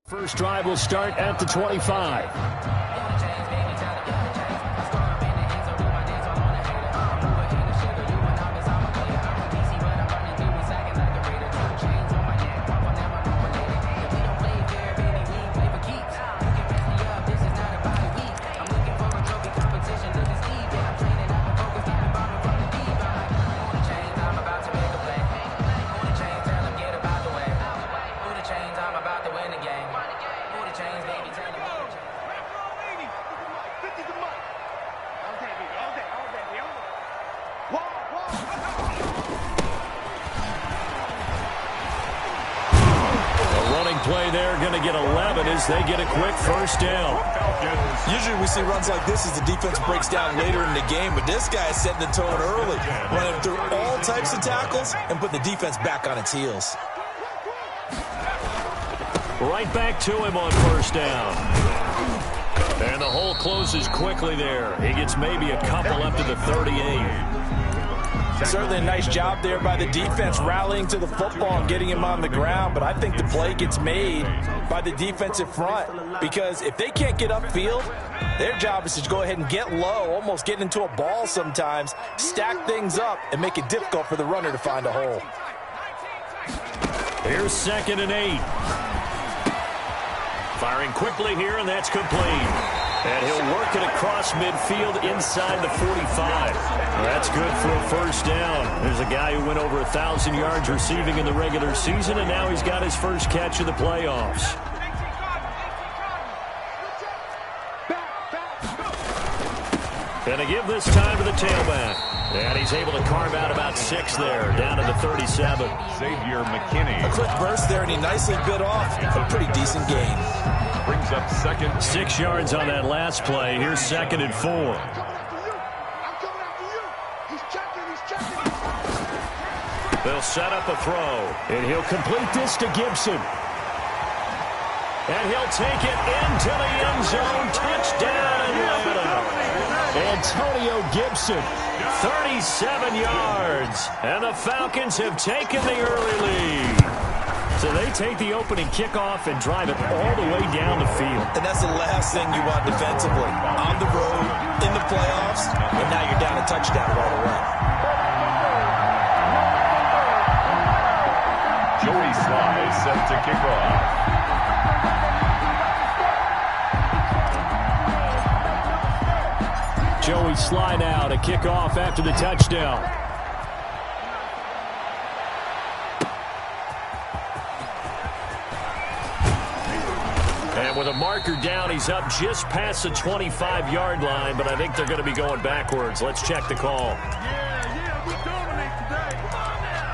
First drive will start at the 25. Play there, going to get 11 as they get a quick first down. Usually we see runs like this as the defense breaks down later in the game, but this guy is setting the tone early, running through all types of tackles and putting the defense back on its heels. Right back to him on first down. And the hole closes quickly there. He gets maybe a couple up to the 38. Certainly a nice job there by the defense rallying to the football and getting him on the ground, but I think the play gets made by the defensive front because if they can't get upfield, their job is to go ahead and get low, almost get into a ball sometimes, stack things up, and make it difficult for the runner to find a hole. Here's 2nd and 8. Firing quickly here, and that's complete. And he'll work it across midfield inside the 45. That's good for a first down. There's a guy who went over 1,000 yards receiving in the regular season, and now he's got his first catch of the playoffs. And to give this time to the tailback. And he's able to carve out about 6 there, down to the 37. Xavier McKinney. A quick burst there, and he nicely bit off a pretty decent gain. Brings up 2nd. 6 yards on that last play. Here's 2nd and 4. They'll set up a throw, and he'll complete this to Gibson. And he'll take it into the end zone. Touchdown, Atlanta. Antonio Gibson, 37 yards. And the Falcons have taken the early lead. So they take the opening kickoff and drive it all the way down the field. And that's the last thing you want defensively. On the road, in the playoffs, and now you're down a touchdown right away. Joey Sly set to kick off. Joey Sly now to kick off after the touchdown. And with a marker down, he's up just past the 25-yard line, but I think they're going to be going backwards. Let's check the call. We dominate today. Come on now.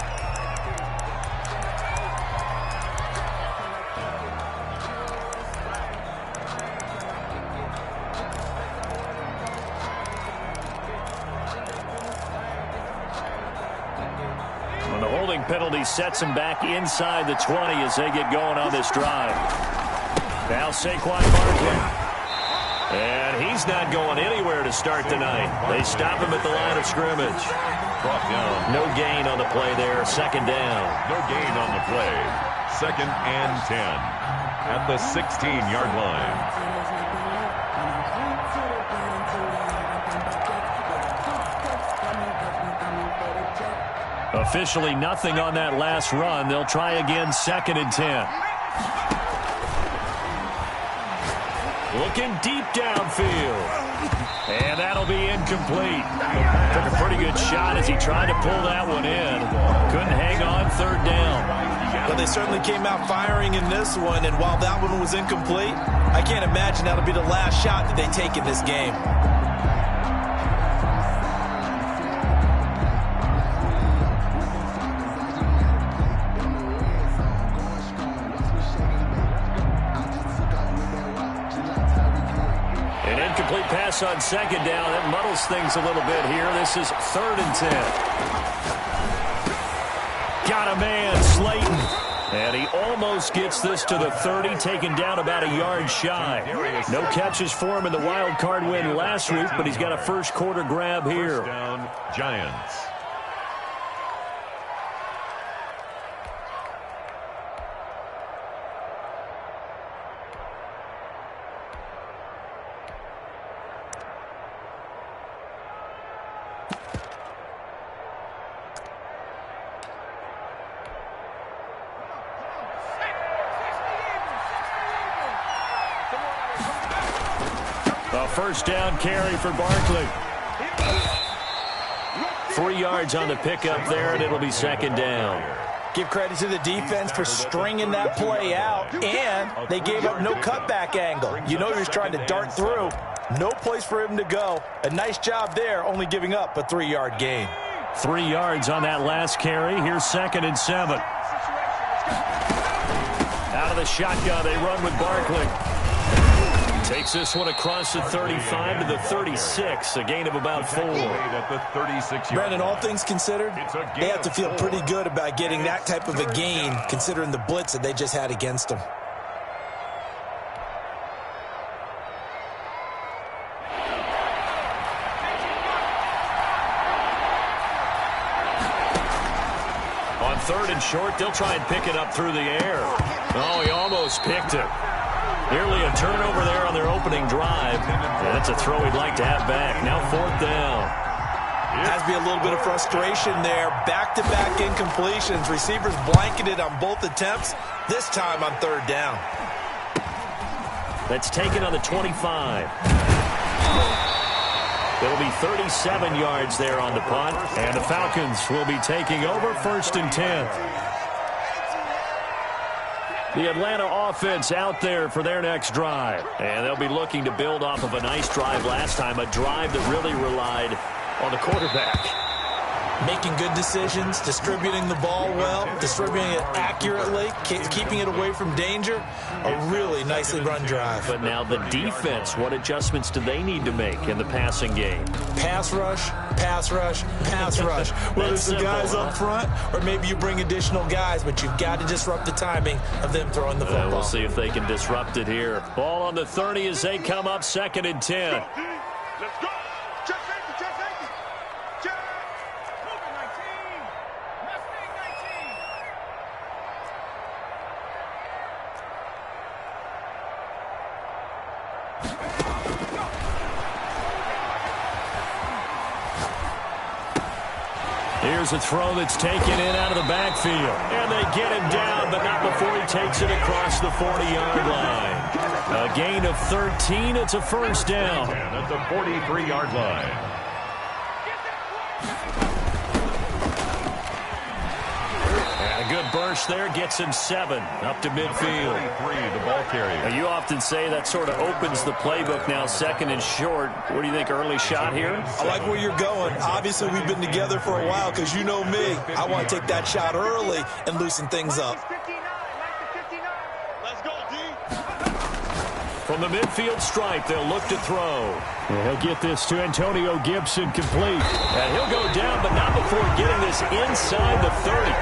When the holding penalty sets them back inside the 20 as they get going on this drive. Now Saquon Barkley. And he's not going anywhere to start the night. They stop him at the line of scrimmage. Brought down. No gain on the play there. 2nd down. No gain on the play. 2nd and 10 at the 16-yard line. Officially nothing on that last run. They'll try again 2nd and 10. Looking deep downfield. And that'll be incomplete. Took a pretty good shot as he tried to pull that one in. Couldn't hang on 3rd down. Well, they certainly came out firing in this one, and while that one was incomplete, I can't imagine that'll be the last shot that they take in this game. Pass on 2nd down. That muddles things a little bit here. This is 3rd and 10. Got a man, Slayton. And he almost gets this to the 30, taken down about a yard shy. No catches for him in the wild card win last week, but he's got a first quarter grab here. First down, Giants. first down carry for Barkley. 3 yards on the pickup there, and it'll be second down. Give credit to the defense for stringing that play out, and they gave up no cutback angle. You know he was trying to dart through. No place for him to go. A nice job there, only giving up a 3-yard gain. 3 yards on that last carry. Here's 2nd and 7. Out of the shotgun, they run with Barkley. Takes this one across the 35 to the 36, a gain of about 4. Brandon, all things considered, they have to feel pretty good about getting that type of a gain, considering the blitz that they just had against them. On 3rd and short, they'll try and pick it up through the air. Oh, he almost picked it. Nearly a turnover there on their opening drive. And that's a throw he'd like to have back. Now 4th down. Has to be a little bit of frustration there. Back-to-back incompletions. Receivers blanketed on both attempts. This time on 3rd down. That's taken on the 25. It'll be 37 yards there on the punt. And the Falcons will be taking over 1st and 10. The Atlanta offense out there for their next drive. And they'll be looking to build off of a nice drive last time, a drive that really relied on the quarterback. Making good decisions, distributing the ball well, distributing it accurately, keeping it away from danger. A really nicely run drive. But now the defense, what adjustments do they need to make in the passing game? Pass rush, pass rush, pass rush. Whether it's the guys up front or maybe you bring additional guys, but you've got to disrupt the timing of them throwing the football. We'll see if they can disrupt it here. Ball on the 30 as they come up 2nd and 10. Let's go. Check safety, check safety. Check. Moving 19. Mustang 19. Here's a throw that's taken in out of the backfield. And they get him down, but not before he takes it across the 40-yard line. A gain of 13. It's a first down. That's a 43-yard line. And a good burst there gets him 7 up to midfield. 43, the ball carrier. Now, you often say that sort of opens the playbook now, 2nd and short. What do you think, early shot here? I like where you're going. Obviously, we've been together for a while because you know me. I want to take that shot early and loosen things up. Let's go, D. From the midfield stripe, they'll look to throw. And he'll get this to Antonio Gibson complete. And he'll go down, but not before getting this inside the 30.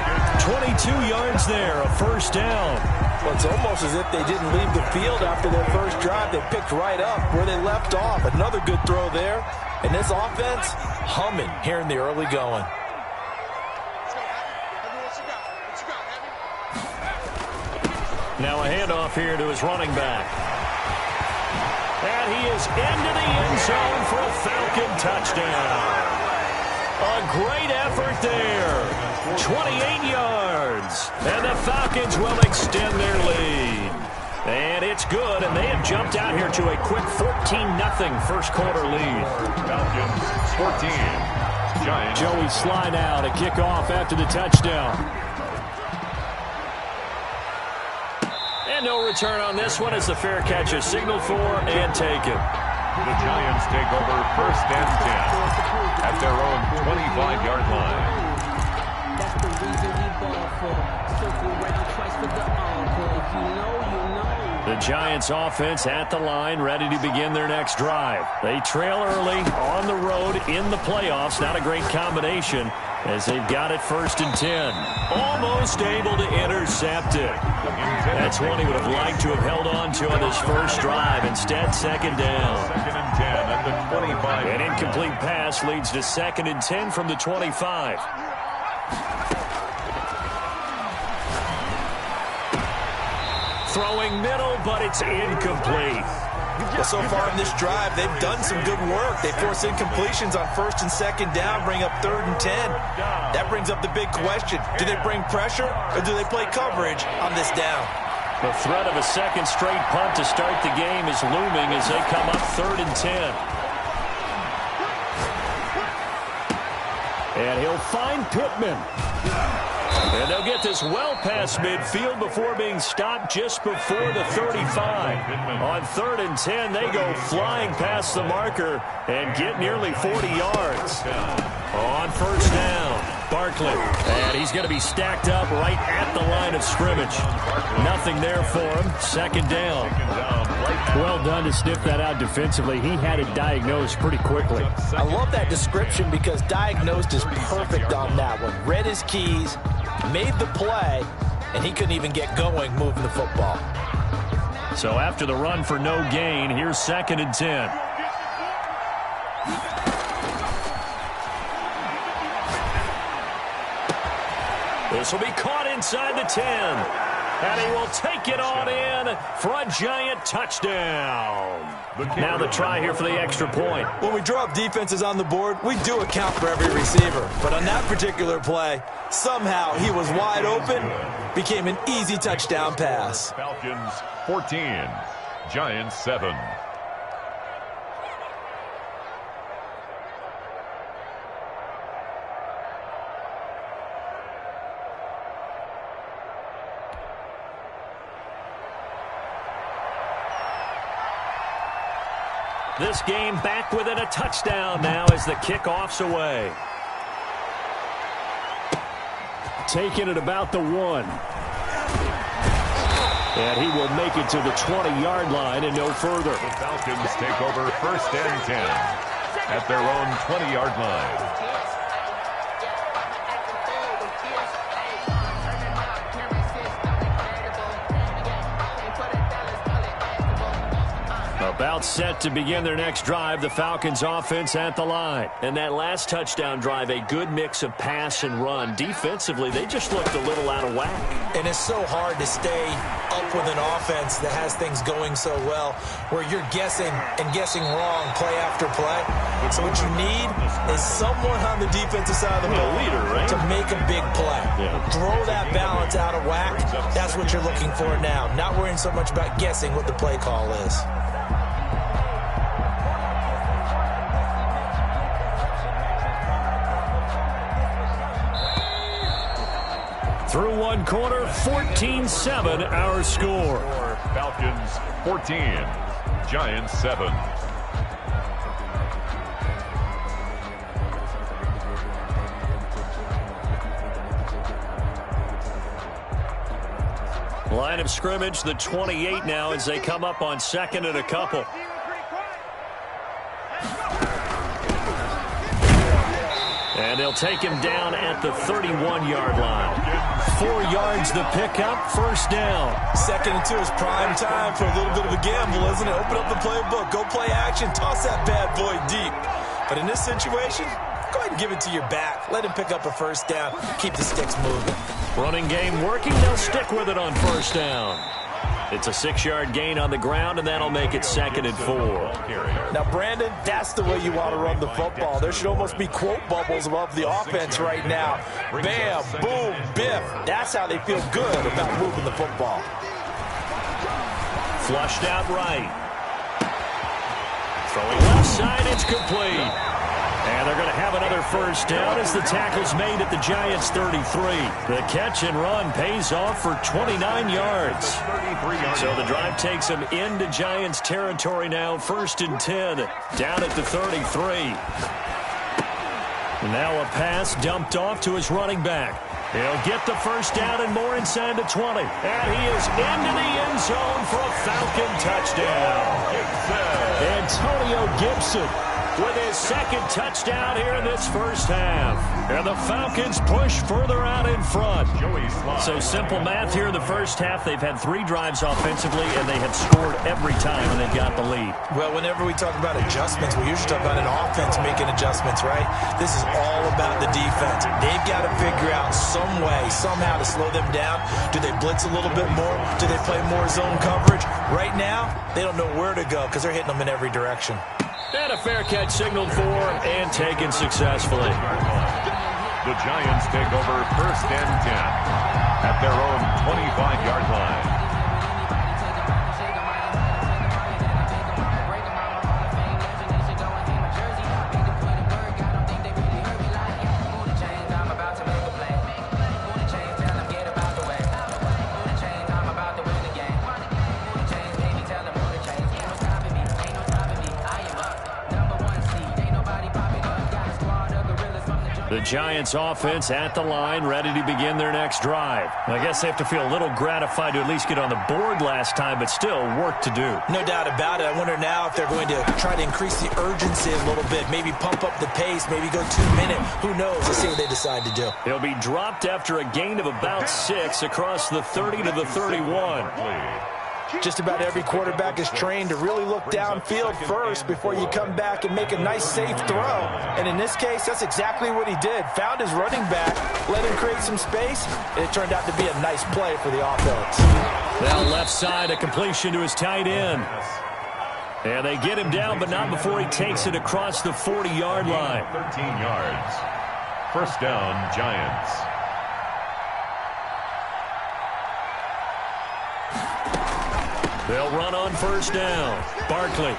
22 yards there, a first down. Well, it's almost as if they didn't leave the field after their first drive. They picked right up where they left off. Another good throw there. And this offense, humming here in the early going. Now a handoff here to his running back. And he is into the end zone for a Falcon touchdown. A great effort there. 28 yards. And the Falcons will extend their lead. And it's good, and they have jumped out here to a quick 14-0 first quarter lead. Falcons 14. Giants. Joey Slye now to kick off after the touchdown. And no return on this one as the fair catch is signaled for and taken. The Giants take over 1st and 10 at their own 25-yard line. That's the reason we ball for. Circle around twice for the encore. If you know, you know. The Giants offense at the line, ready to begin their next drive. They trail early on the road in the playoffs. Not a great combination as they've got it 1st and 10. Almost able to intercept it. That's one he would have liked to have held on to on his first drive. Instead, 2nd down. 2nd and 10 at the 25. An incomplete pass leads to 2nd and 10 from the 25. Throwing middle, but it's incomplete. Well, so far in this drive, they've done some good work. They force incompletions on 1st and 2nd down, bring up 3rd and 10. That brings up the big question. Do they bring pressure or do they play coverage on this down? The threat of a second straight punt to start the game is looming as they come up 3rd and 10. And he'll find Pittman. And they'll get this well past midfield before being stopped just before the 35. On 3rd and 10, they go flying past the marker and get nearly 40 yards. On 1st down, Barkley. And he's going to be stacked up right at the line of scrimmage. Nothing there for him. 2nd down. Well done to sniff that out defensively. He had it diagnosed pretty quickly. I love that description because diagnosed is perfect on that one. Read his keys, made the play, and he couldn't even get going moving the football. So after the run for no gain, here's 2nd and 10. This will be caught inside the 10. And he will take it on in for a giant touchdown. Now the try here for the extra point. When we draw up defenses on the board, we do account for every receiver. But on that particular play, somehow he was wide open, became an easy touchdown pass. Falcons 14, Giants 7. This game back within a touchdown now as the kickoff's away. Taking it about the 1. And he will make it to the 20-yard line and no further. The Falcons take over 1st and 10 at their own 20-yard line. About set to begin their next drive, the Falcons offense at the line. And that last touchdown drive, a good mix of pass and run. Defensively, they just looked a little out of whack. And it's so hard to stay up with an offense that has things going so well, where you're guessing and guessing wrong play after play. So what you need is someone on the defensive side of the ball to make a big play. Throw that balance out of whack. That's what you're looking for now. Not worrying so much about guessing what the play call is. Through one quarter, 14-7 our score. Falcons 14, Giants 7. Line of scrimmage, the 28 now as they come up on 2nd and a couple. And they'll take him down at the 31-yard line. 4 yards the pickup, 1st down. 2nd and 2 is prime time for a little bit of a gamble, isn't it? Open up the playbook, go play action, toss that bad boy deep. But in this situation, go ahead and give it to your back. Let him pick up a 1st down, keep the sticks moving. Running game working, they'll stick with it on 1st down. It's a 6-yard gain on the ground, and that'll make it 2nd and 4. Now, Brandon, that's the way you want to run the football. There should almost be quote bubbles above the offense right now. Bam, boom, biff. That's how they feel good about moving the football. Flushed out right. Throwing left side, it's complete. And they're going to have another 1st down as the tackle's made at the Giants' 33. The catch and run pays off for 29 yards. So the drive takes them into Giants territory now. 1st and 10 down at the 33. Now a pass dumped off to his running back. He'll get the 1st down and more inside the 20. And he is into the end zone for a Falcon touchdown. Antonio Gibson with his 2nd touchdown here in this 1st half. And the Falcons push further out in front. So simple math here in the 1st half. They've had 3 drives offensively, and they have scored every time when they've got the lead. Well, whenever we talk about adjustments, we usually talk about an offense making adjustments, right? This is all about the defense. They've got to figure out some way, somehow to slow them down. Do they blitz a little bit more? Do they play more zone coverage? Right now, they don't know where to go because they're hitting them in every direction. And a fair catch signaled for and taken successfully. The Giants take over 1st and 10 at their own 25-yard line. Giants offense at the line, ready to begin their next drive. I guess they have to feel a little gratified to at least get on the board last time, but still work to do. No doubt about it. I wonder now if they're going to try to increase the urgency a little bit, maybe pump up the pace, maybe go 2 minute. Who knows? Let's see what they decide to do. He'll be dropped after a gain of about 6 across the 30 to the 31. Just about every quarterback is trained to really look downfield first before you come back and make a nice, safe throw. And in this case, that's exactly what he did. Found his running back, let him create some space, and it turned out to be a nice play for the offense. Now left side, a completion to his tight end. And they get him down, but not before he takes it across the 40-yard line. 13 yards. First down, Giants. They'll run on first down. Barkley.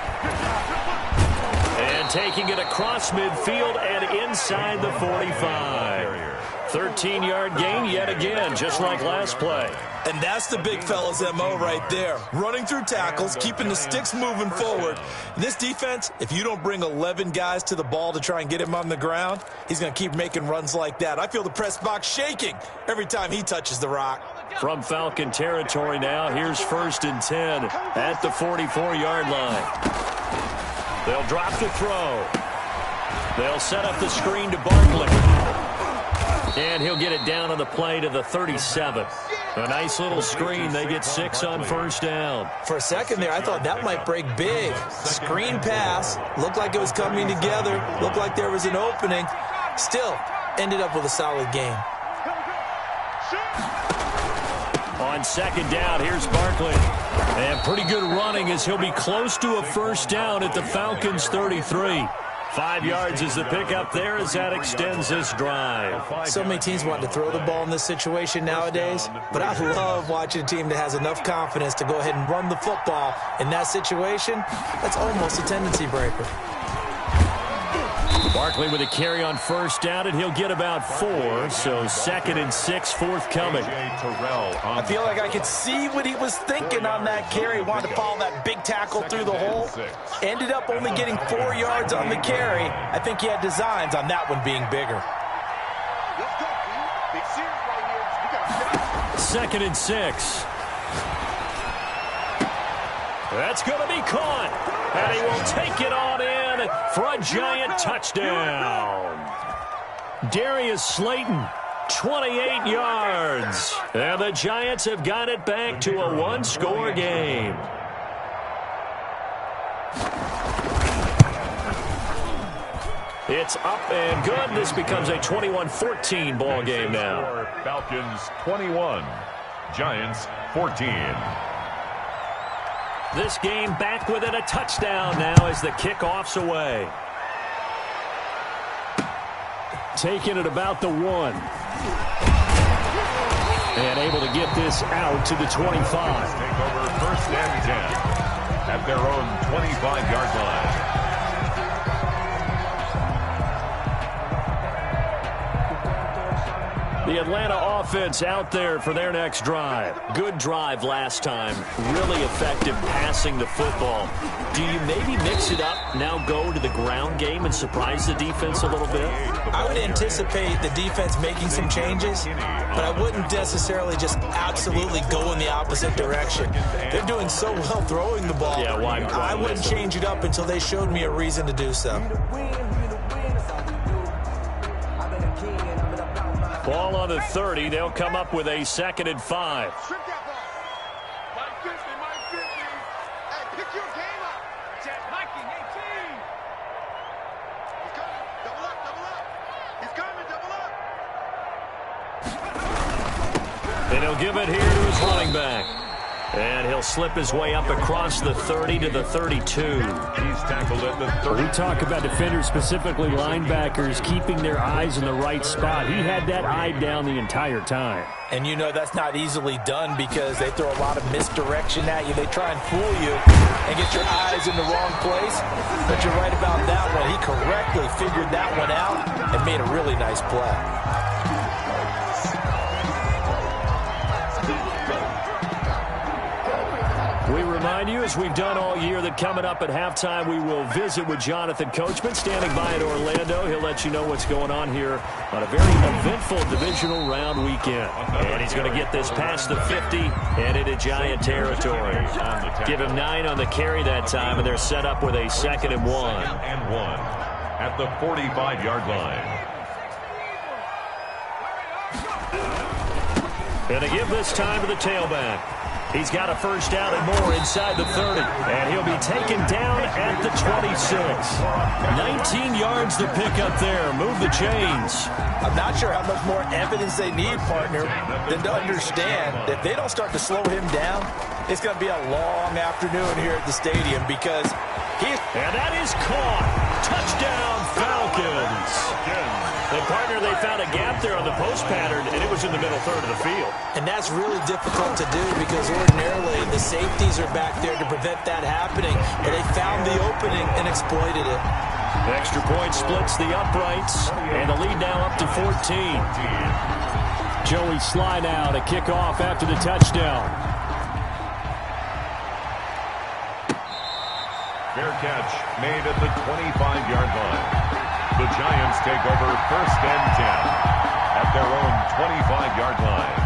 And taking it across midfield and inside the 45. 13-yard gain yet again, just like last play. And that's the big fella's MO right there. Running through tackles, keeping the sticks moving forward. This defense, if you don't bring 11 guys to the ball to try and get him on the ground, he's going to keep making runs like that. I feel the press box shaking every time he touches the rock. From Falcon territory now, here's 1st and 10 at the 44-yard line. They'll drop the throw. They'll set up the screen to Barkley. And he'll get it down on the play to the 37. A nice little screen. They get 6 on first down. For a second there, I thought that might break big. Screen pass. Looked like it was coming together. Looked like there was an opening. Still, ended up with a solid game. On second down, here's Barkley. And pretty good running as he'll be close to a first down at the Falcons' 33. 5 yards is the pickup there as that extends this drive. So many teams want to throw the ball in this situation nowadays, but I love watching a team that has enough confidence to go ahead and run the football. In that situation, that's almost a tendency breaker. Barkley with a carry on first down, and he'll get about 4, so 2nd and 6 forthcoming. I feel like I could see what he was thinking on that carry. Wanted to follow that big tackle through the hole. Ended up only getting 4 yards on the carry. I think he had designs on that one being bigger. 2nd and 6. That's going to be caught. And he will take it on in for a Giant touchdown. Darius Slayton, 28 yards. And the Giants have got it back to a one-score game. It's up and good. This becomes a 21-14 ball game now. Falcons 21, Giants 14. This game back within a touchdown now as the kickoff's away. Taking it about the 1. And able to get this out to the 25. Take over 1st and 10 at their own 25-yard line. The Atlanta offense out there for their next drive. Good drive last time. Really effective passing the football. Do you maybe mix it up, now go to the ground game and surprise the defense a little bit? I would anticipate the defense making some changes, but I wouldn't necessarily just absolutely go in the opposite direction. They're doing so well throwing the ball. Yeah, why I wouldn't change it up until they showed me a reason to do so. Ball on the 30. They'll come up with a 2nd and 5. Strip that ball. Mike 50, Mike 50. Hey, pick your game up. Check Mikey 18. He's coming. Double up, double up. He's coming, double up. And he'll give it here to his running back. And he'll slip his way up across the 30 to the 32. He's tackled at the 30. We talk about defenders, specifically linebackers, keeping their eyes in the right spot. He had that eye down the entire time. And you know that's not easily done because they throw a lot of misdirection at you. They try and fool you and get your eyes in the wrong place. But you're right about that one. He correctly figured that one out and made a really nice play. We remind remind you, as we've done all year, that coming up at halftime, we will visit with Jonathan Coachman, standing by in Orlando. He'll let you know what's going on here on a very eventful divisional round weekend. And he's going to get this past the 50 and into Giant territory. Give him 9 on the carry that time, and they're set up with a 2nd and 1. 2nd and 1 at the 45-yard line. And to give this time to the tailback. He's got a first down and more inside the 30. And he'll be taken down at the 26. 19 yards to pick up there. Move the chains. I'm not sure how much more evidence they need, partner, than to understand that if they don't start to slow him down, it's going to be a long afternoon here at the stadium because he's... And that is caught. Touchdown, Falcons. And, partner, they found a gap there on the post pattern, and it was in the middle third of the field. And that's really difficult to do because ordinarily the safeties are back there to prevent that happening. But they found the opening and exploited it. The extra point splits the uprights, and the lead now up to 14. Joey Sly now to kick off after the touchdown. Fair catch made at the 25-yard line. The Giants take over 1st and 10 at their own 25-yard line.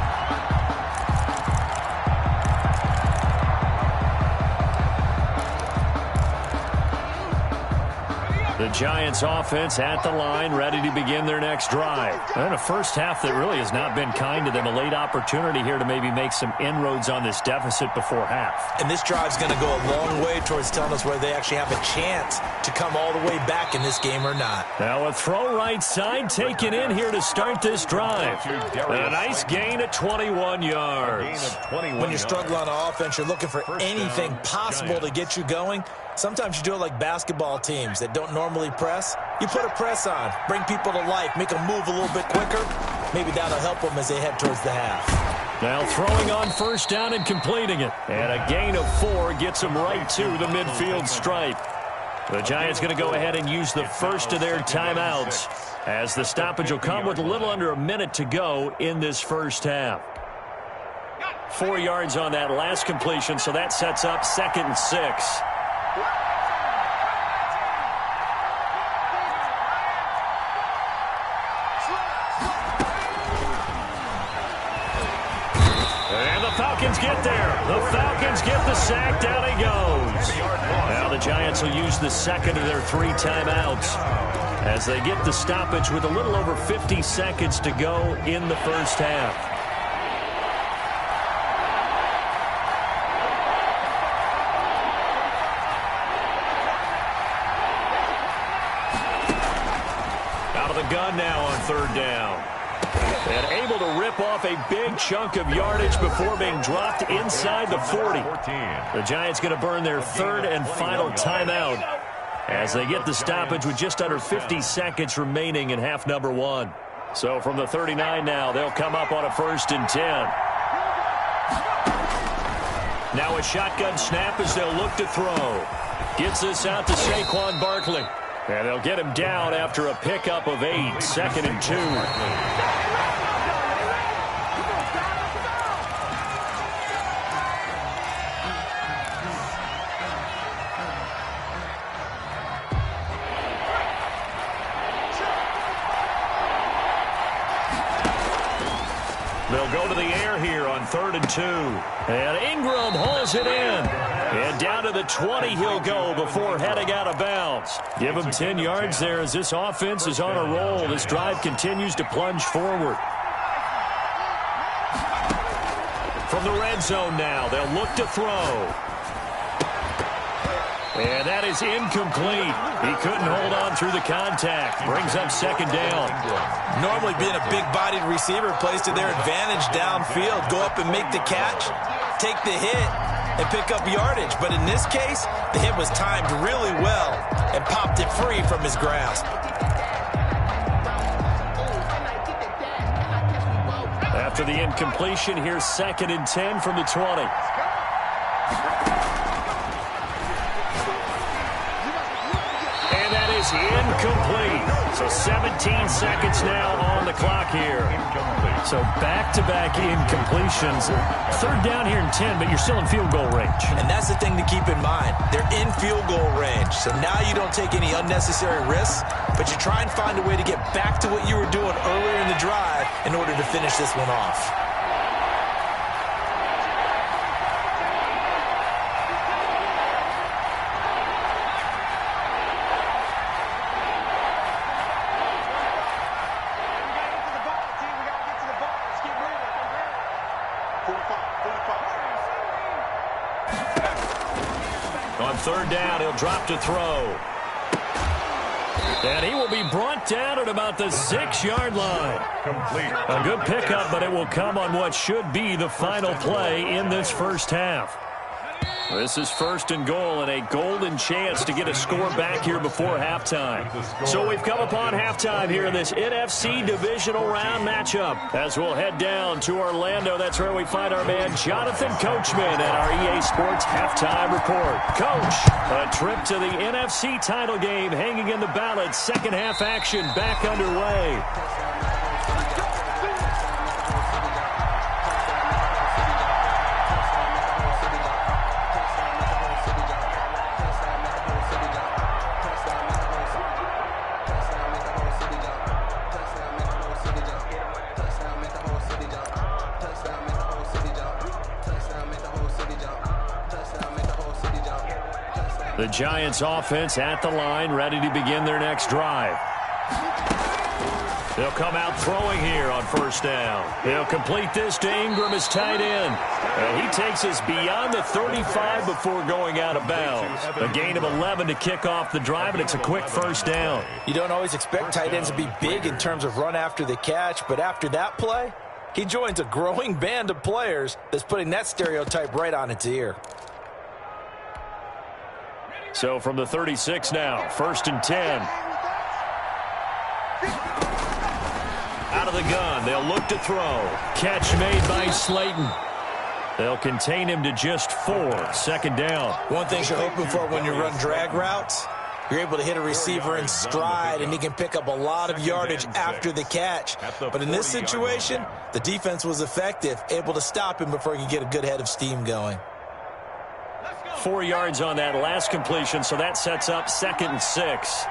The Giants offense at the line, ready to begin their next drive. And a first half that really has not been kind to them. A late opportunity here to maybe make some inroads on this deficit before half. And this drive's going to go a long way towards telling us whether they actually have a chance to come all the way back in this game or not. Now a throw right side taken in here to start this drive. A nice gain of 21 yards. When you're struggling on offense, you're looking for anything possible to get you going. Sometimes you do it like basketball teams that don't normally press. You put a press on, bring people to life, make them move a little bit quicker. Maybe that'll help them as they head towards the half. Now throwing on first down and completing it. And a gain of 4 gets them right to the midfield stripe. The Giants going to go ahead and use the first of their timeouts as the stoppage will come with a little under a minute to go in this first half. 4 yards on that last completion, so that sets up 2nd and 6. And the Falcons get there. The Falcons get the sack. Down he goes. Now the Giants will use the 2nd of their 3 timeouts as they get the stoppage with a little over 50 seconds to go in the first half. Gun now on 3rd down. And able to rip off a big chunk of yardage before being dropped inside the 40. The Giants going to burn their 3rd and final timeout as they get the stoppage with just under 50 seconds remaining in half number 1. So from the 39 now, they'll come up on a 1st and 10. Now a shotgun snap as they'll look to throw. Gets this out to Saquon Barkley. And they'll get him down after a pickup of 8, 2nd and 2. They'll go to the air here on 3rd and 2. And Ingram hauls it in. And down to the 20 he'll go before heading out of bounds. Give him 10 yards there as this offense is on a roll. This drive continues to plunge forward. From the red zone now, they'll look to throw. And that is incomplete. He couldn't hold on through the contact. Brings up 2nd down. Normally being a big-bodied receiver plays to their advantage downfield. Go up and make the catch, take the hit, and pick up yardage. But in this case, the hit was timed really well and popped it free from his grasp. After the incompletion, here's 2nd and 10 from the 20. And that is is incomplete. So 17 seconds now on the clock here. So back-to-back incompletions. Third down here in 10, but you're still in field goal range. And that's the thing to keep in mind. They're in field goal range. So now you don't take any unnecessary risks, but you try and find a way to get back to what you were doing earlier in the drive in order to finish this one off. On third down, he'll drop to throw. And he will be brought down at about the 6-yard line. Complete. A good pickup, but it will come on what should be the final play in this first half. This is first and goal and a golden chance to get a score back here before halftime. So we've come upon halftime here in this NFC divisional round matchup. As we'll head down to Orlando, that's where we find our man Jonathan Coachman at our EA Sports Halftime Report. Coach, a trip to the NFC title game hanging in the balance. Second half action back underway. The Giants offense at the line, ready to begin their next drive. They'll come out throwing here on first down. They'll complete this to Ingram as tight end. And he takes us beyond the 35 before going out of bounds. A gain of 11 to kick off the drive, and it's a quick first down. You don't always expect tight ends to be big in terms of run after the catch, but after that play, he joins a growing band of players that's putting that stereotype right on its ear. So from the 36 now, first and 10. Out of the gun, they'll look to throw. Catch made by Slayton. They'll contain him to just 4. Second down. One thing you're hoping for when you run drag routes, you're able to hit a receiver in stride, and he can pick up a lot of yardage after the catch. But in this situation, the defense was effective, able to stop him before he could get a good head of steam going. 4 yards on that last completion, so that sets up second and 6.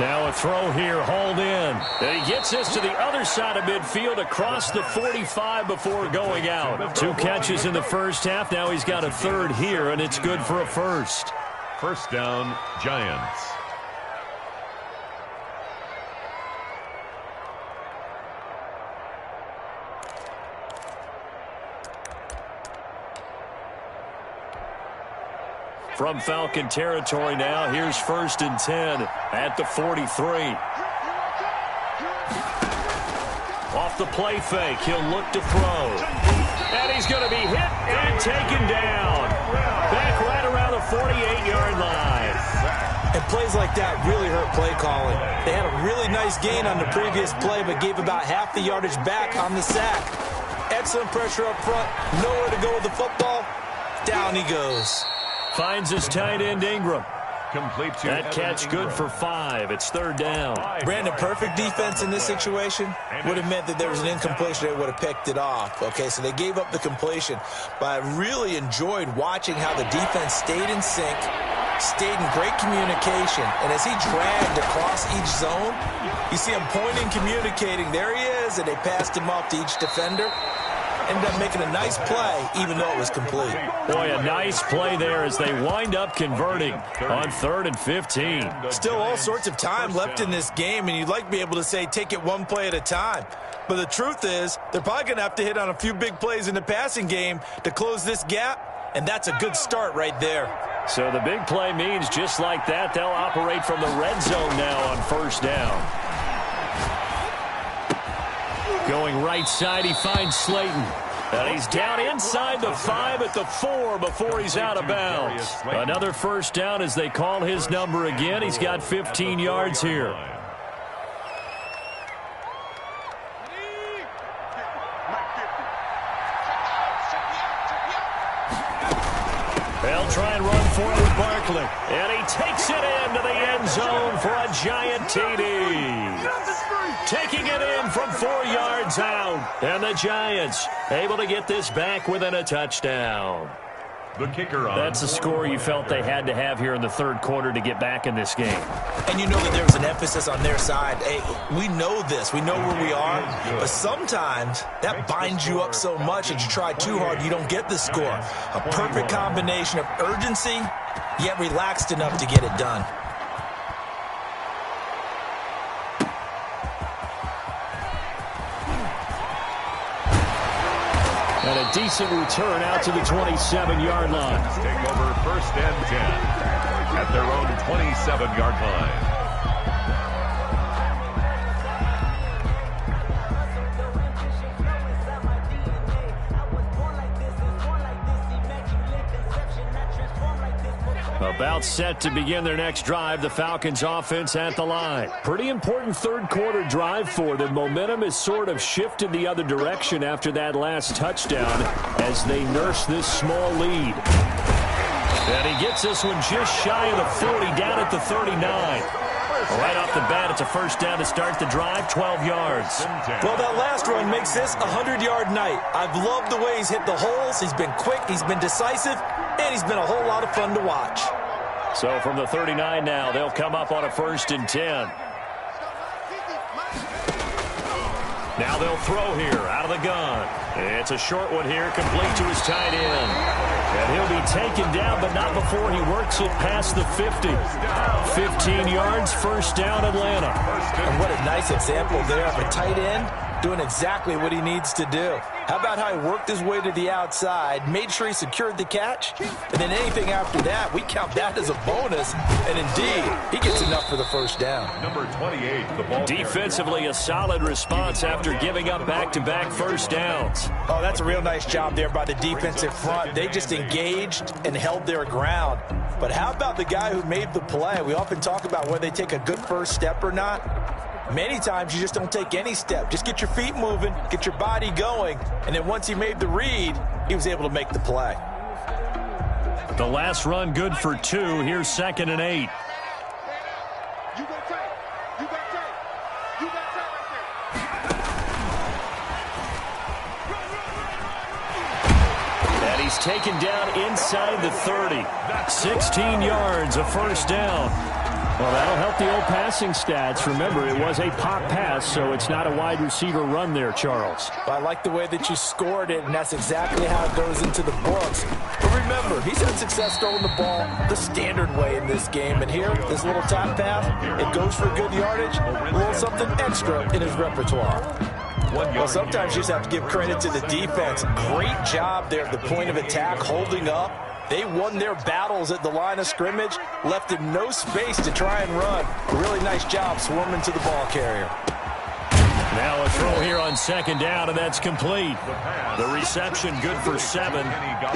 Now a throw here, hauled in. And he gets this to the other side of midfield across the 45 before going out. 2 catches in the first half. Now he's got a third here, and it's good for a first. First down, Giants. From Falcon territory now, here's first and 10 at the 43. Off the play fake, he'll look to throw. And he's going to be hit and taken down. Back right around the 48-yard line. And plays like that really hurt play calling. They had a really nice gain on the previous play, but gave about half the yardage back on the sack. Excellent pressure up front, nowhere to go with the football. Down he goes. Finds his tight end Ingram. Complete to That catch good for 5. It's third down. Brandon, perfect defense in this situation would have meant that there was an incompletion. They would have picked it off. Okay, so they gave up the completion. But I really enjoyed watching how the defense stayed in sync, stayed in great communication. And as he dragged across each zone, you see him pointing, communicating. There he is, and they passed him off to each defender. Ended up making a nice play, even though it was complete. Boy, a nice play there as they wind up converting on 3rd and 15. Still all sorts of time left in this game, and you'd like to be able to say take it one play at a time. But the truth is, they're probably going to have to hit on a few big plays in the passing game to close this gap, and that's a good start right there. So the big play means just like that, they'll operate from the red zone now on first down. Going right side, he finds Slayton. And he's down inside the 5 at the 4 before he's out of bounds. Another first down as they call his number again. He's got 15 yards here. They'll try and run for it with Barkley. And he takes it into the end zone for a giant TD. Taking it in from 4 yards out. And the Giants able to get this back within a touchdown. The kicker on. That's a score you felt they had to have here in the third quarter to get back in this game. And you know that there was an emphasis on their side. Hey, we know this. We know where we are. But sometimes that binds you up so much that you try too hard, you don't get the score. A perfect combination of urgency, yet relaxed enough to get it done. And a decent return out to the 27-yard line. Take over first and 10 at their own 27-yard line. About set to begin their next drive, the Falcons offense at the line. Pretty important third quarter drive for them. Momentum has sort of shifted the other direction after that last touchdown as they nurse this small lead. And he gets this one just shy of the 40, down at the 39. Right off the bat, it's a first down to start the drive, 12 yards. Well, that last run makes this a 100-yard night. I've loved the way he's hit the holes. He's been quick, he's been decisive, and he's been a whole lot of fun to watch. So from the 39 now, they'll come up on a first and 10. Now they'll throw here out of the gun. It's a short one here, complete to his tight end. And he'll be taken down, but not before he works it past the 50. 15 yards, first down, Atlanta. And what a nice example there of a tight end doing exactly what he needs to do. How about how he worked his way to the outside, made sure he secured the catch, and then anything after that, we count that as a bonus. And indeed, he gets enough for the first down. Number 28, the ball. Defensively, a solid response after giving up back-to-back first downs. Oh, that's a real nice job there by the defensive front. They just engaged and held their ground. But how about the guy who made the play? We often talk about whether they take a good first step or not. Many times you just don't take any step. Just get your feet moving, get your body going, and then once he made the read, he was able to make the play. The last run good for 2. Here's 2nd and 8. You go tight. You got tight. You got tight right there. And he's taken down inside the 30. 16 yards, a first down. Well, that'll help the old passing stats. Remember, it was a pop pass, so it's not a wide receiver run there, Charles. I like the way that you scored it, and that's exactly how it goes into the books. But remember, he's had success throwing the ball the standard way in this game. And here, this little top pass, it goes for good yardage, a little something extra in his repertoire. Well, sometimes you just have to give credit to the defense. Great job there at the point of attack, holding up. They won their battles at the line of scrimmage, left him no space to try and run. A really nice job swarming to the ball carrier. Now a throw here on 2nd down, and that's complete. The reception good for 7.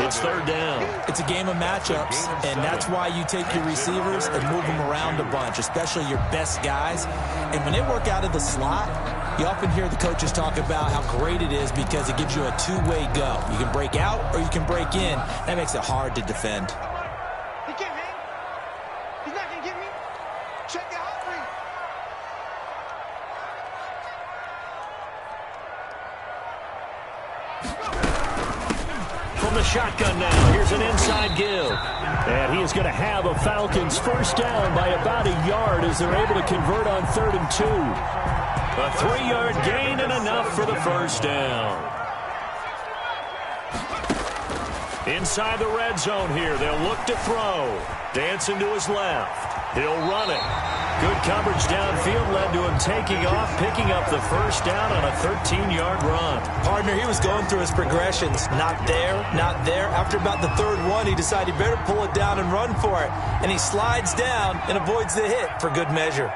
It's 3rd down. It's a game of matchups, and that's why you take your receivers and move them around a bunch, especially your best guys. And when they work out of the slot, you often hear the coaches talk about how great it is because it gives you a two-way go. You can break out or you can break in. That makes it hard to defend. He can't hang. He's not going to get me. Check the hot read. From the shotgun now, here's an inside give. And he is going to have a Falcons first down by about a yard as they're able to convert on 3rd and 2. A 3-yard gain and enough for the first down. Inside the red zone here, they'll look to throw. Dancing to his left. He'll run it. Good coverage downfield led to him taking off, picking up the first down on a 13-yard run. Partner, he was going through his progressions. Not there, not there. After about the 3rd one, he decided he better pull it down and run for it. And he slides down and avoids the hit for good measure.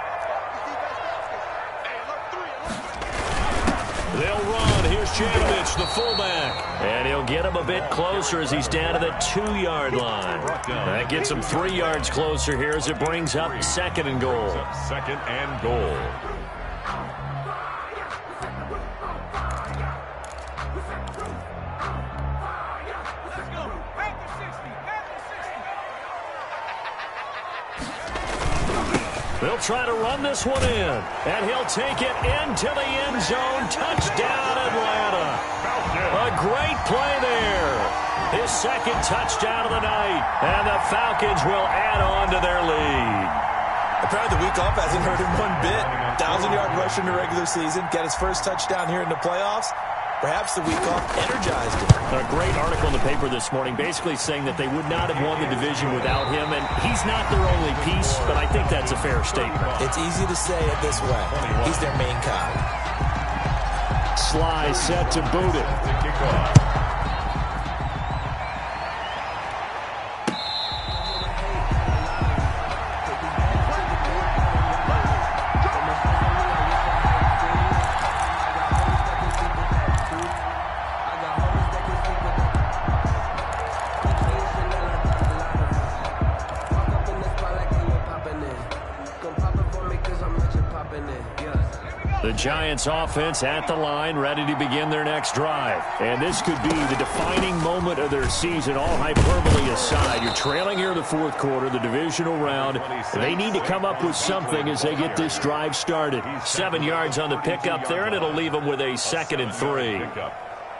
They'll run. Here's Jameis. Bogich, the fullback. And he'll get him a bit closer as he's down to the 2-yard line. That gets him 3 yards closer here as it brings up 2nd and goal. 2nd and goal. They'll try to run this one in, and he'll take it into the end zone. Touchdown, Atlanta. A great play there. His 2nd touchdown of the night, and the Falcons will add on to their lead. Apparently the week off hasn't hurt him one bit. 1,000-yard rush in the regular season, got his first touchdown here in the playoffs. Perhaps the week off energized him. A great article in the paper this morning basically saying that they would not have won the division without him, and he's not their only piece, but I think that's a fair statement. It's easy to say it this way. He's their main guy. Sly set to boot it. The Giants offense at the line, ready to begin their next drive. And this could be the defining moment of their season, all hyperbole aside. You're trailing here in the 4th quarter, the divisional round. They need to come up with something as they get this drive started. 7 yards on the pickup there, and it'll leave them with a 2nd and 3.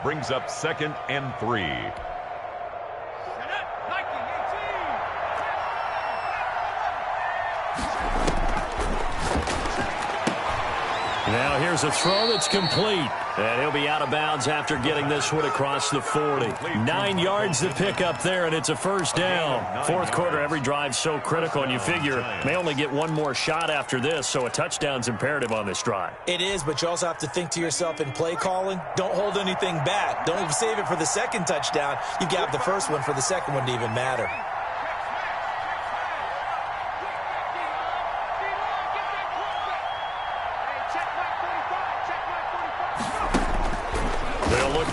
Brings up 2nd and 3. Now here's a throw that's complete. And he'll be out of bounds after getting this one across the 40. 9 yards to pick up there, and it's a 1st down. 4th quarter, every drive's so critical, and you figure may only get one more shot after this, so a touchdown's imperative on this drive. It is, but you also have to think to yourself in play calling, don't hold anything back. Don't even save it for the 2nd touchdown. You got the 1st one for the 2nd one to even matter.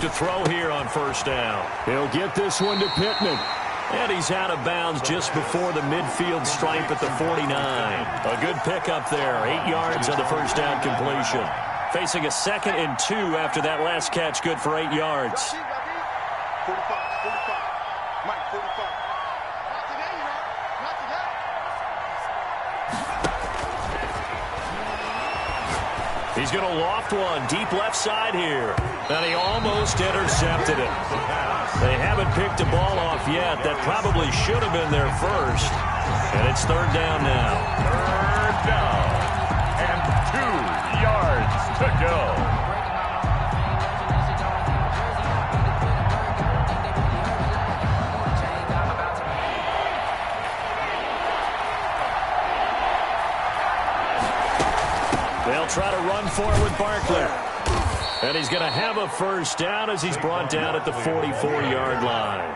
To throw here on 1st down. He'll get this one to Pittman. And he's out of bounds just before the midfield stripe at the 49. A good pickup there. 8 yards on the 1st down completion. Facing a 2nd and 2 after that last catch, good for 8 yards. 45. Mike, 45. Not today, you know. Not today. He's going to loft one deep left side here. And he almost intercepted it. They haven't picked a ball off yet. That probably should have been their first. And it's 3rd down now. 3rd down. And 2 yards to go. They'll try to run for it with Barkley. And he's going to have a 1st down as he's brought down at the 44-yard line.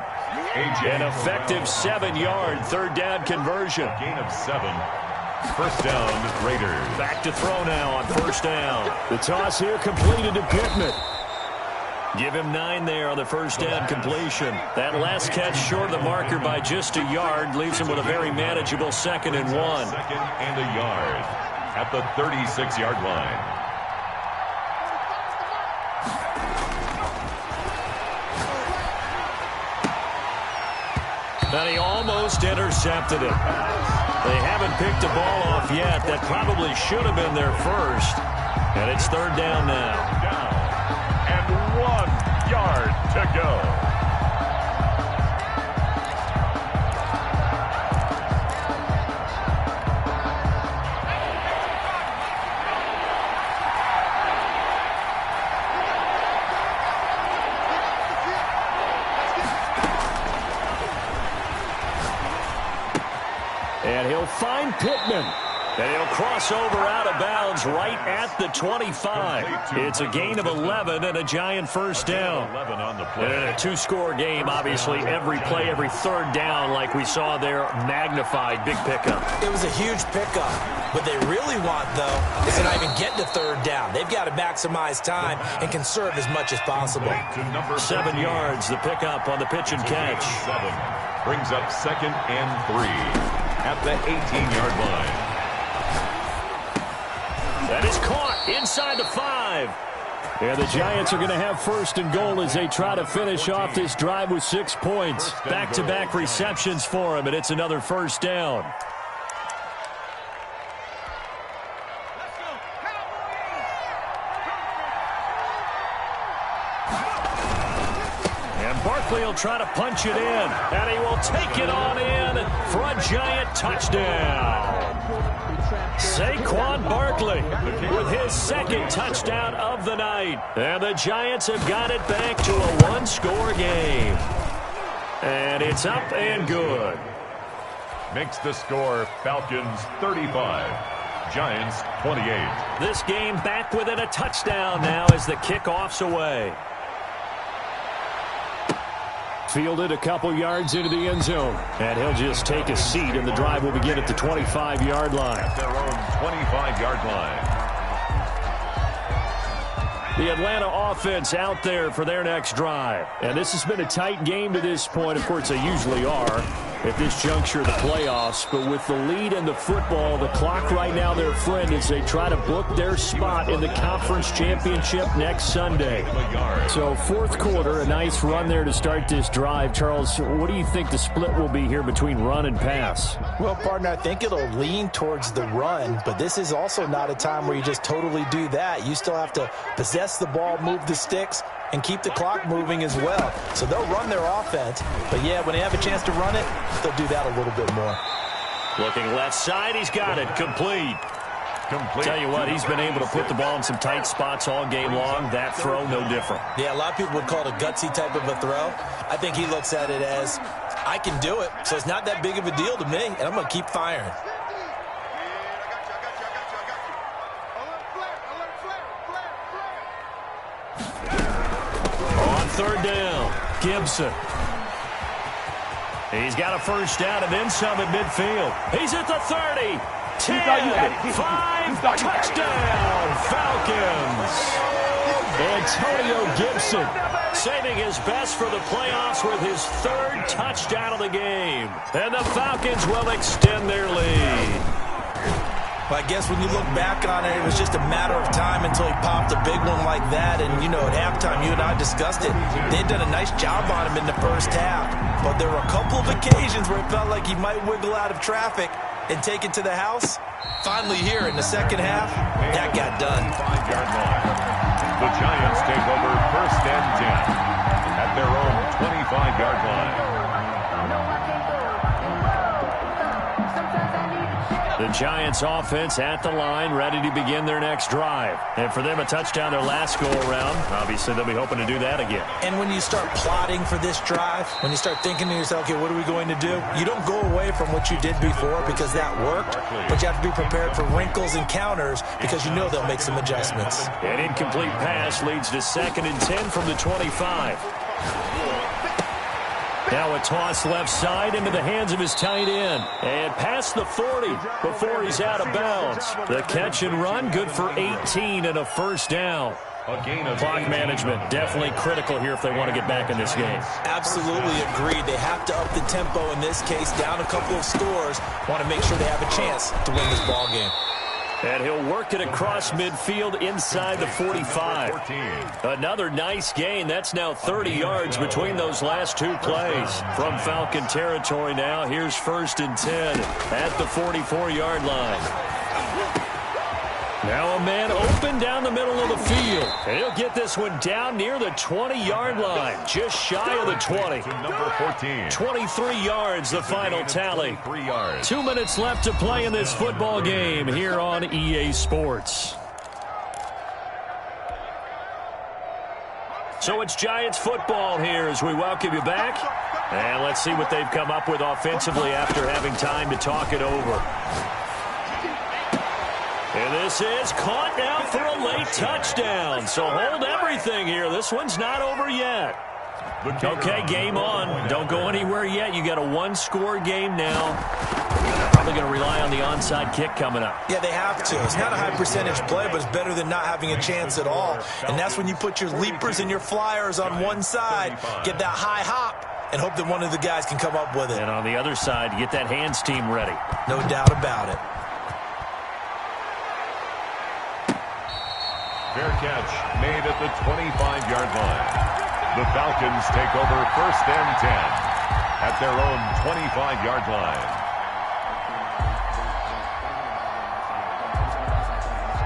An effective 7-yard 3rd down conversion. Gain of 7. 1st down, Raiders. Back to throw now on 1st down. The toss here completed to Pittman. Give him 9 there on the 1st down completion. That last catch short of the marker by just a yard leaves him with a very manageable 2nd and 1. 2nd and a yard at the 36-yard line. And he almost intercepted it. They haven't picked a ball off yet. That probably should have been their first. And it's 3rd down now. Down. And 1 yard to go. And he'll find Pittman. And he'll cross over out of bounds right at the 25. It's a gain of 11 and a Giant first down. 11 on the play. And a two-score game, obviously, every play, every third down, like we saw there, magnified. Big pickup. It was a huge pickup. What they really want, though, is to not even get to third down. They've got to maximize time and conserve as much as possible. 7 yards, the pickup on the pitch and catch. 7 brings up 2nd and 3 at the 18-yard line. That is caught inside the 5. And the Giants are going to have 1st and goal as they try to finish off this drive with 6 points. Back-to-back receptions for him, and it's another first down. And Barkley will try to punch it in, and he will take it on in for a Giant touchdown. Saquon Barkley with his 2nd touchdown of the night. And the Giants have got it back to a 1-score game. And it's up and good. Makes the score Falcons 35, Giants 28. This game back within a touchdown now as the kickoff's away. Fielded a couple yards into the end zone. And he'll just take a seat, and the drive will begin at the 25-yard line. At their own 25-yard line. The Atlanta offense out there for their next drive. And this has been a tight game to this point. Of course, they usually are at this juncture of the playoffs. But with the lead in the football, the clock right now their friend as they try to book their spot in the conference championship next Sunday. So 4th quarter, a nice run there to start this drive. Charles, what do you think the split will be here between run and pass? Well, partner, I think it'll lean towards the run, but this is also not a time where you just totally do that. You still have to possess the ball, move the sticks, and keep the clock moving as well. So they'll run their offense, but yeah, when they have a chance to run it, they'll do that a little bit more. Looking left side, he's got it. Complete. Tell you what, he's been able to put the ball in some tight spots all game long. That throw, no different. Yeah, a lot of people would call it a gutsy type of a throw. I think he looks at it as, I can do it, so it's not that big of a deal to me, and I'm going to keep firing. On 3rd down, Gibson. He's got a first down and then some at midfield. He's at the 30. 10, 5, touchdown, Falcons. Antonio Gibson saving his best for the playoffs with his 3rd touchdown of the game. And the Falcons will extend their lead. Well, I guess when you look back on it, it was just a matter of time until he popped a big one like that. And, you know, at halftime, you and I discussed it. They'd done a nice job on him in the first half. But there were a couple of occasions where it felt like he might wiggle out of traffic and take it to the house. Finally here in the second half, that got done. 5-yard line. The Giants take over 1st and 10 at their own 25-yard line. The Giants offense at the line, ready to begin their next drive. And for them, a touchdown their last go-around. Obviously, they'll be hoping to do that again. And when you start plotting for this drive, when you start thinking to yourself, okay, what are we going to do? You don't go away from what you did before because that worked, but you have to be prepared for wrinkles and counters because you know they'll make some adjustments. An incomplete pass leads to 2nd and 10 from the 25. Now a toss left side into the hands of his tight end. And past the 40 before he's out of bounds. The catch and run, good for 18 and a first down. Clock management, definitely critical here if they want to get back in this game. Absolutely agreed. They have to up the tempo in this case, down a couple of scores. Want to make sure they have a chance to win this ball game. And he'll work it across midfield inside the 45. Another nice gain. That's now 30 yards between those last 2 plays. From Falcon territory now, here's 1st and 10 at the 44-yard line. Now a man open down the middle of the field. And he'll get this one down near the 20-yard line, just shy of the 20. Number 14. 23 yards, the final tally. 3 yards. 2 minutes left to play in this football game here on EA Sports. So it's Giants football here as we welcome you back. And let's see what they've come up with offensively after having time to talk it over. And this is caught now for a late touchdown. So hold everything here. This one's not over yet. Okay, game on. Don't go anywhere yet. You got a one-score game now. Probably going to rely on the onside kick coming up. Yeah, they have to. It's not a high percentage play, but it's better than not having a chance at all. And that's when you put your leapers and your flyers on one side, get that high hop, and hope that one of the guys can come up with it. And on the other side, you get that hands team ready. No doubt about it. Fair catch made at the 25-yard line. The Falcons take over 1st and 10 at their own 25-yard line.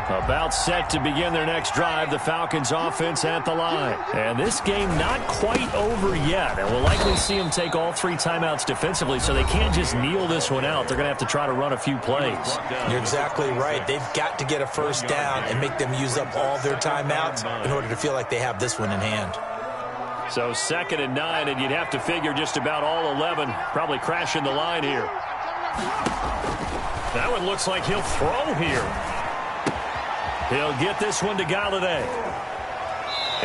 About set to begin their next drive, the Falcons offense at the line. And this game not quite over yet. And we'll likely see them take all 3 timeouts defensively, so they can't just kneel this one out. They're going to have to try to run a few plays. You're exactly right. They've got to get a first down and make them use up all their timeouts in order to feel like they have this one in hand. So 2nd and 9, and you'd have to figure just about all 11 probably crashing the line here. That one looks like he'll throw here. He'll get this one to Galladay.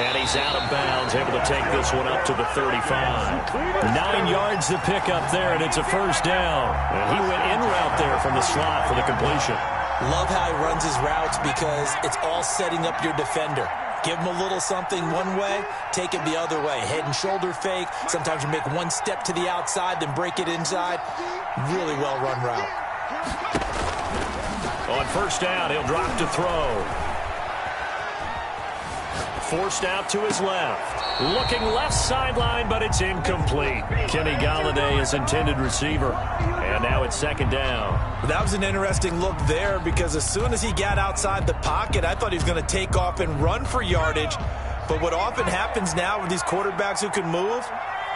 And he's out of bounds, able to take this one up to the 35. 9 yards to pick up there, and it's a first down. And he went in route there from the slot for the completion. Love how he runs his routes because it's all setting up your defender. Give him a little something one way, take it the other way. Head and shoulder fake. Sometimes you make one step to the outside, then break it inside. Really well-run route. On first down, he'll drop to throw. Forced out to his left. Looking left sideline, but it's incomplete. Kenny Galladay is intended receiver. And now it's 2nd down. That was an interesting look there because as soon as he got outside the pocket, I thought he was going to take off and run for yardage. But what often happens now with these quarterbacks who can move,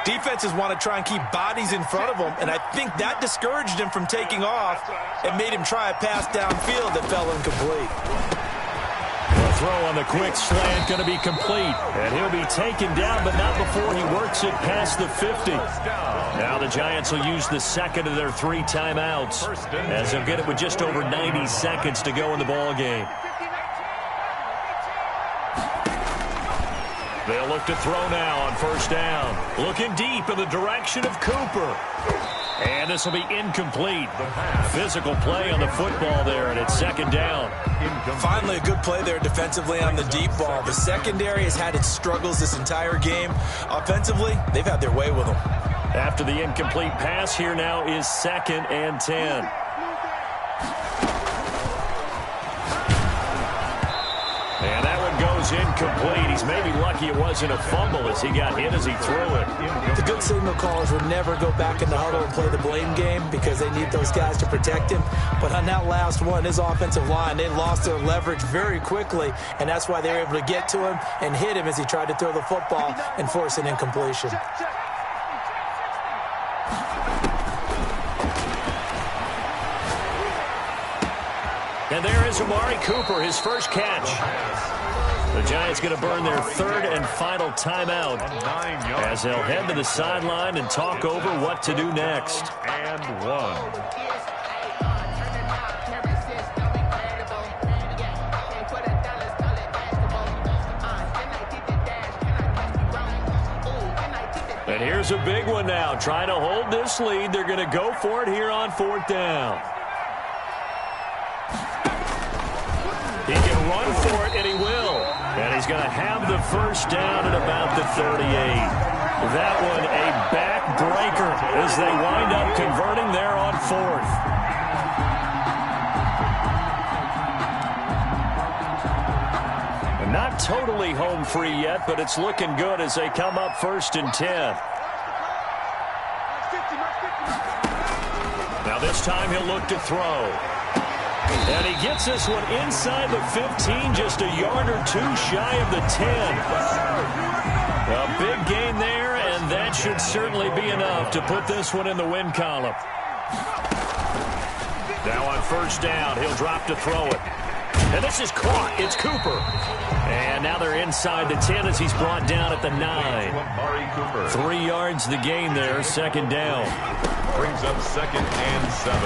defenses want to try and keep bodies in front of them, and I think that discouraged him from taking off and made him try a pass downfield that fell incomplete. The throw on the quick slant going to be complete, and he'll be taken down, but not before he works it past the 50. Now the Giants will use the 2nd of their 3 timeouts, as they'll get it with just over 90 seconds to go in the ball game. They'll look to throw now on first down. Looking deep in the direction of Cooper. And this will be incomplete. Physical play on the football there, and it's 2nd down. Finally, a good play there defensively on the deep ball. The secondary has had its struggles this entire game. Offensively, they've had their way with them. After the incomplete pass, here now is 2nd and 10. And that one goes incomplete. He's maybe lucky it wasn't a fumble as he got hit as he threw it. The good signal callers would never go back in the huddle and play the blame game because they need those guys to protect him. But on that last one, his offensive line, they lost their leverage very quickly, and that's why they were able to get to him and hit him as he tried to throw the football and force an incompletion. And there is Amari Cooper, his first catch. The Giants going to burn their 3rd and final timeout as they'll head to the sideline and talk over what to do next. And 1. And here's a big one now. Trying to hold this lead. They're going to go for it here on 4th down. He can run for it, and he will. And he's going to have the first down at about the 38. That one a backbreaker as they wind up converting there on 4th. And not totally home free yet, but it's looking good as they come up 1st and 10. Now this time he'll look to throw. And he gets this one inside the 15, just a yard or 2 shy of the 10. A big gain there, and that should certainly be enough to put this one in the win column. Now on first down, he'll drop to throw it. And this is caught. It's Cooper. And now they're inside the 10 as he's brought down at the 9. 3 yards the gain there, 2nd down. Brings up 2nd and 7.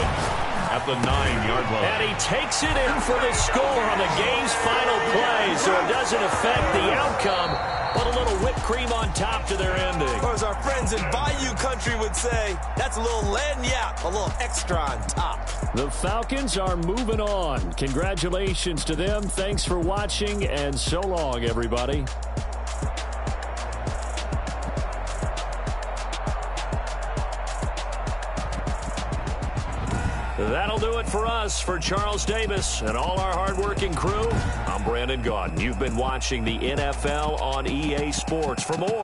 at the 9-yard line. And he takes it in for the score on the game's final play, so it doesn't affect the outcome, but a little whipped cream on top to their ending. Or as our friends in Bayou Country would say, that's a little lagniappe, a little extra on top. The Falcons are moving on. Congratulations to them. Thanks for watching, and so long, everybody. That'll do it for us. For Charles Davis and all our hardworking crew, I'm Brandon Gaudin. You've been watching the NFL on EA Sports. For more